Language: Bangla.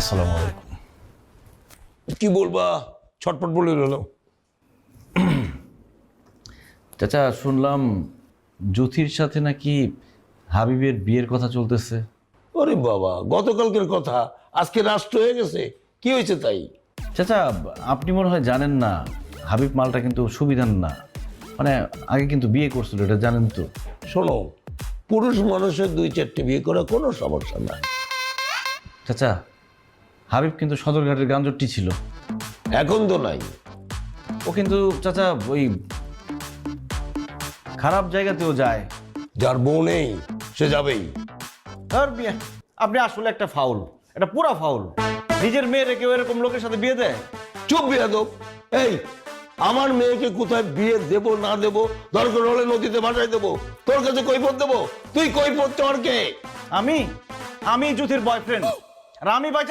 আসসালামু আলাইকুম। কি বলবা, ছটপট বলে গেলো। চাচা, শুনলাম জ্যোতির সাথে নাকি হাবিবের বিয়ের কথা চলতেছে। ওরে বাবা, গতকালকের কথা আজকে রাষ্ট্র হয়ে গেছে, কি হয়েছে তাই? চাচা, আপনি মনে হয় জানেন না, হাবিব মালটা কিন্তু সুবিধার না। মানে আগে কিন্তু বিয়ে করছিল, এটা জানেন তো। শোনো, পুরুষ মানুষের 2-4টে বিয়ে করা কোনো সমস্যা না। চাচা, হাবিব কিন্তু সদরঘাটের গাঞ্জট্টি ছিল। এখন তো নাই। ও কিন্তু চাচা ওই খারাপ জায়গাতেও যায়। যার বউ নেই সে যাবেই। আর বিয়ে, আপনি আসলে একটা ফাউল, এটা পুরা ফাউল। নিজের মেয়ের কেউ এরকম লোকের সাথে বিয়ে দেয়? চুপ বেয়াদব। এই, আমার মেয়েকে কোথায় বিয়ে দেব না দেব, দরকার হলে নদীতে ভাসাই দেবো, তোর কাছে কৈফত দেবো? তুই কৈফত চাওয়ার কে? আমি জ্যোতির বয়ফ্রেন্ড, আর আমি